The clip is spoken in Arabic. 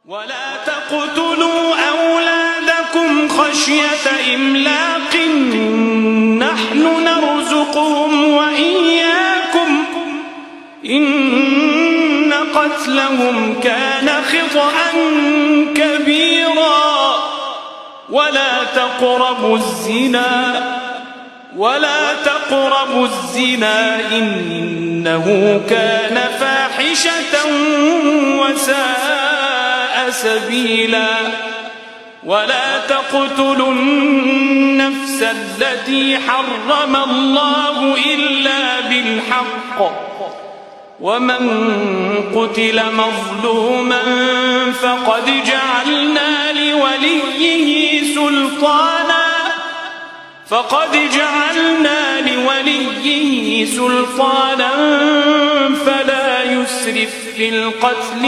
ولا تقتلوا أولادكم خشية إملاق نحن نرزقهم وإياكم إن قتلهم كان خطأ كبيرا ولا تقربوا الزنا إنه كان فاحشة وساء سبيلا ولا تقتلوا النفس التي حرم الله إلا بالحق ومن قتل مظلوما فقد جعلنا لوليه سلطانا فلا يسرف في القتل